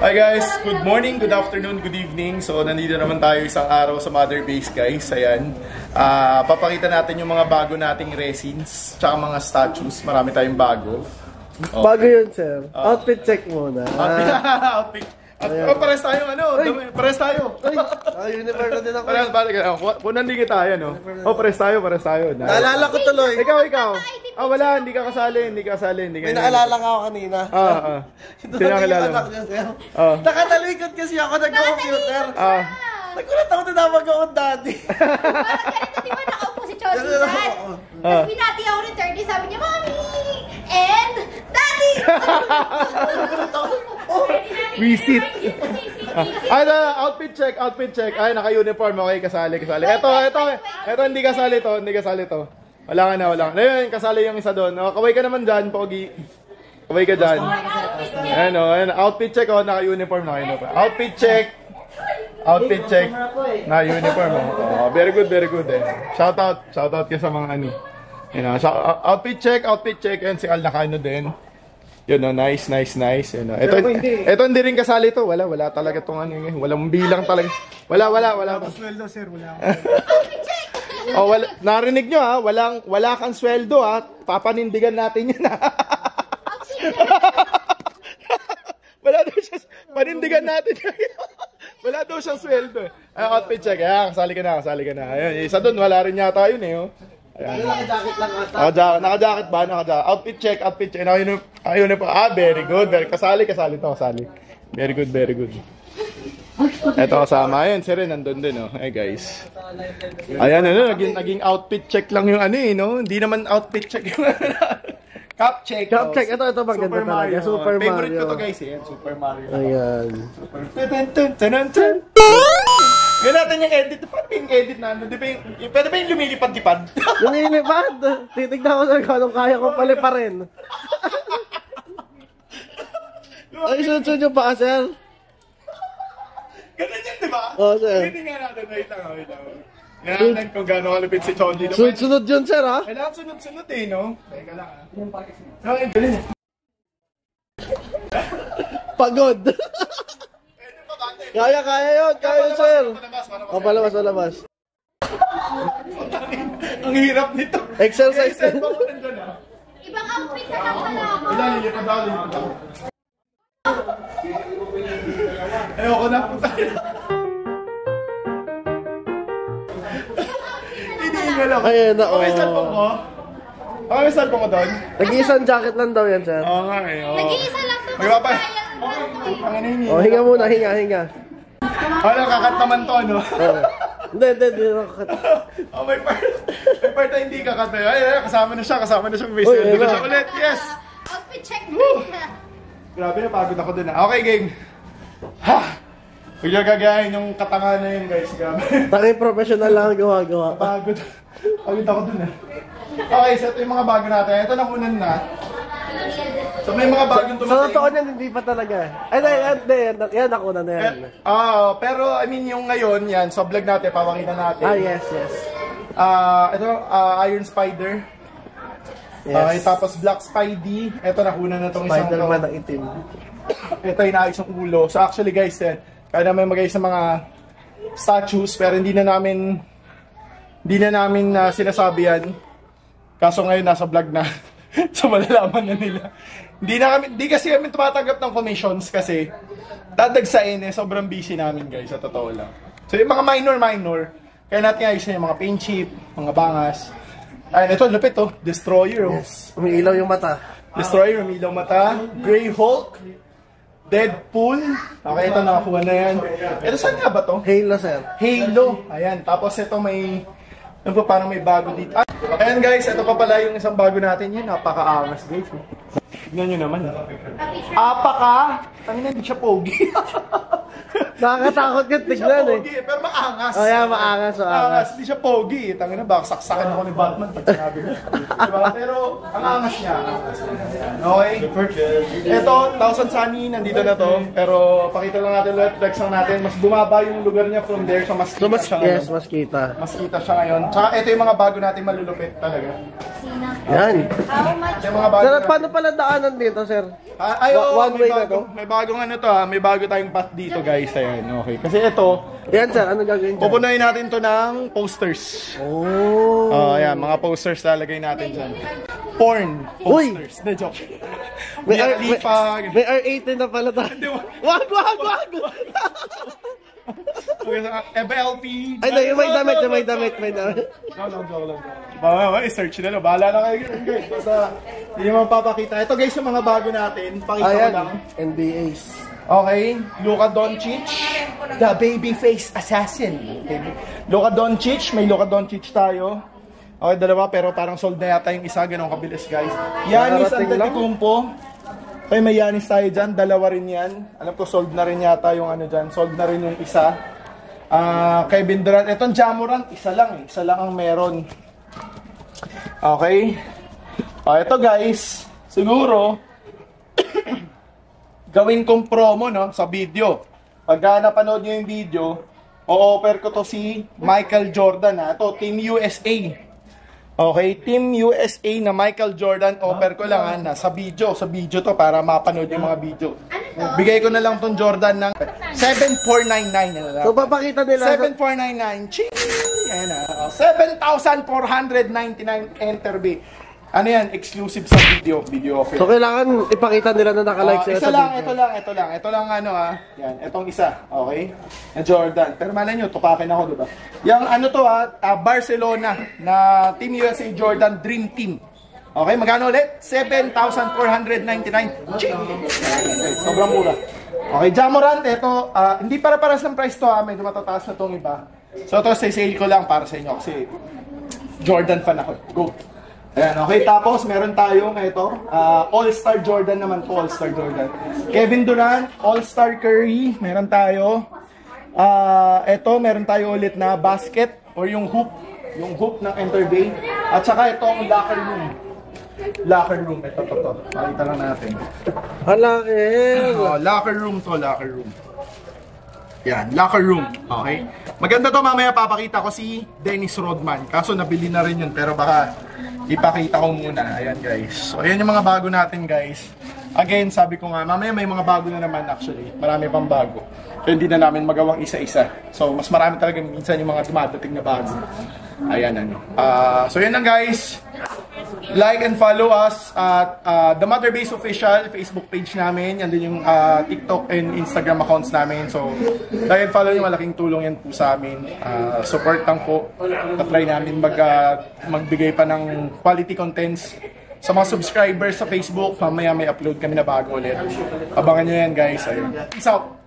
Hi guys, good morning, good afternoon, good evening. So nandito naman tayo isang araw sa Mother Base guys. Ayan, papakita natin yung mga bago nating resins tsaka mga statues. Marami tayong bago. Okay. Bago yun sir, outfit check muna. Outfit. Pares tayo pares tayo. Uniform na din ako. Pares balik. Kung nandito tayo, no? Pares tayo. Naalala ko tuloy. Ikaw. Wala, hindi ka kasali. May naalala nga ako kanina. Sino nakilala mo? Nakatalikod kasi ako nag-computer. Nagulat ako na mag-on daddy. Parang ganito, di ba nakaupo si Chody dad? Tapos binati ako ni 30, sabi niya, Mommy! And Daddy! Visit. Outfit check. Ay, naka-uniform. Okay, kasali. Ito, hindi kasali to. Wala ka na. Ayun, kasali yung isa doon. Kaway ka naman dyan, Pogi. Kaway ka dyan. Ayan, outfit check. Naka-uniform. Outfit check. Naka-uniform. Very good. Shout out ka sa mga ano. Outfit check. And si Al naka-ano din. Yun, nice. Yun, ito hindi rin kasali to. Wala talaga tong ano. Walang bilang talaga. Wala. Sweldo sir, wala ako. Wala. Narinig nyo ha, wala kang sweldo ha. Papanindigan natin yun ha. Wala daw siya, panindigan natin. Wala daw siyang sweldo. Outfit check, kasali ka na. Ayun, isa doon, wala rin yata yun eh. Naka-jacket lang ata. Naka-jacket ba? Outfit check. Ayun pa. Very good. Kasali to. Very good. Ito kasama. Ayun, si Ren nandun din, oh. Hey guys. Ayan, naging outfit check lang yung ano eh, no? Hindi naman outfit check yung Cup check. Ito maganda talaga. Super Mario. Favorite ko to guys eh. Super Mario. Ayan. Gawin natin yung edit. Paano yung edit na? Pwede ba yung lumilipad-lipad? Lumilipad? Titignan ko sir kung anong kaya ko paliparin. Ay, sunod yung paa sir. Ganun yan, diba? Oo, sir. Pwede nga natin. Wait lang. Ganun natin kung gano'ng kalupit si Chody. Sunod yun, sir, ha? Kailangan sunod eh, no? Teka lang, ha? Okay, galing. Pagod. Kaya yun, sir. Palabas. Ang hirap nito. Exercise. Ibang outfit na lang pala ako. Lilipad ako. Ayoko na po tayo. Ayan na, may cellphone ko? May cellphone ko doon? Nag-iisang jacket lang daw yan, sir. Oo nga eh. Nag-iisa lang to. Hinga muna, hinga. Kakat naman to, no? Hindi. May part na hindi kakat. Ay, kasama na siya. May cellphone na siya ulit. Yes! Outfit check. Grabe na, pagod ako dun. Okay, game. Huwag yung gagahin yung katanga na yun, guys. Grabe. Tanging professional lang ang gawa. Pagod ako dun. Okay, so ito yung mga bago natin. Ito nakunan na. So may mga bagong tumating. Sa totoo niyan, hindi pa talaga. Yan nakunan na yan. Pero I mean yung ngayon, yan, sa vlog natin, papakita natin. Yes. Ito, Iron Spider. Yes. Okay, tapos Black Spidey. Ito, nakunan na itong isang Spider-Man na itim. Ito, inaayos yung ulo. So actually guys, kaya namin magay sa mga statues, pero hindi na namin sinasabi yan. Kaso ngayon, nasa vlog na. So malalaman na nila. Hindi kasi kami tumatanggap ng commissions kasi dadagsain sobrang busy namin guys, sa totoo lang. So yung mga minor, kaya natin ayusin yung mga paint chip, mga bangas. Ayun, ito, lupit to. Destroyer. Yes. Umiilaw yung mata. Destroyer, umiilaw mata. Grey Hulk. Deadpool. Okay, ito nakakuha na yan. Ito, saan nga ba to? Halo, sir. Halo. Ayan, tapos ito may... Ano pa, parang may bago dito. Ayan guys, ito pa pala yung isang bago natin. Yan, napaka-angas guys. Tignan nyo naman. Tangina, hindi siya pogi. Nakakatakot ka tignan eh. Pogi, pero maangas. Maangas. Hindi siya pogi. Tangina, baka saksakan ako ni Batman pag sinabi mo. Diba? Pero ang angas niya. Okay? Ito, Thousand Sunny, nandito na to. Pero pakita lang natin ulit, flex lang natin. Mas bumaba yung lugar niya from there. So mas kita siya ngayon. Yes, mas kita. Mas kita siya ngayon. Tsaka ito yung mga bago natin malulupit talaga. Yan. How much? Yung mga bago Sir, natin. paano pala daanan dito, sir? Oo, One way na to? may bagong ano to may bago tayong path dito guys, ayan, okay. Kasi ito, Yan, sir. Ano gagawin dyan? pupunuin natin to ng posters. Oh. Ayan, mga posters lalagay natin dyan. Porn Uy! posters. Na joke. May, Mia R, Khalifa, ganun. may R18 na pala tayo. Wag! FLP. Ay, no, yung may damit. Joke lang. I-search nila. Bahala na kayo guys. Basta, hindi mo mapapakita. Ito guys, yung mga bago natin. Pakita ko Ayan. lang. NBA's. Okay, Luka Doncic, the babyface assassin. Luka Doncic, may Luka Doncic tayo. Okay, dalawa pero parang sold na yata yung isa, ganun kabilis guys. Giannis Antetokounmpo. Okay, may Giannis tayo dyan, dalawa rin yan. Alam ko sold na rin yata yung ano dyan, sold na rin yung isa. Kevin Durant, etong Ja Morant, isa lang ang meron. Okay. Ito guys, siguro, gawin kong promo no sa video. Pag napanood niyo yung video, o-offer ko to si Michael Jordan ha. Ito, Team USA. Okay, Team USA na Michael Jordan, offer ko lang ha, na sa video to para mapanood yung mga video. Bigay ko na lang tong Jordan ng 7,499 na lang. So, papakita nila. 7,499. Ching! Ayan na. 7,499 enter B. Ano yan? Exclusive sa video offer. So, kailangan ipakita nila na nakalike sila Isa sa lang, video. ito lang ano Yan, itong isa, okay? Na Jordan. Pero malay nyo, tupakin ako, diba? Yung ano to Barcelona na Team USA Jordan Dream Team. Okay, magkano ulit? 7,499. Ching! Okay, sobrang mura. Okay, Ja Morant, ito, hindi para-paras ng price to medyo matataas na tong iba. So ito, sale ko lang para sa inyo kasi Jordan fan ako. Go! Ayan, okay, tapos meron tayong ito, All-Star Jordan naman po, All-Star Jordan. Kevin Durant, All-Star Curry, meron tayo. Ito, meron tayo ulit na basket or yung hoop ng Enter Bay. At saka itong locker room. Locker room, ito. Pakita lang natin. Locker room. Yan, locker room. Okay. Maganda to, mamaya papakita ko si Dennis Rodman. Kaso nabili na rin yun, pero baka ipakita ko muna. Ayan guys. So ayan yung mga bago natin guys. Again, sabi ko nga, mamaya may mga bago na naman actually. Marami pang bago. So hindi na namin magawang isa-isa. So mas marami talaga minsan yung mga dumadating na bago. Ayan ano. So yan lang guys. Like and follow us at The Mother Base Official Facebook page namin. Yan din yung TikTok and Instagram accounts namin. So dahil follow nyo, malaking tulong yan po sa amin. Support lang po. Try namin magbigay pa ng quality contents sa mga subscribers sa Facebook. Mamaya may upload kami na bago ulit. Abangan nyo yan guys. Ayun. Peace out!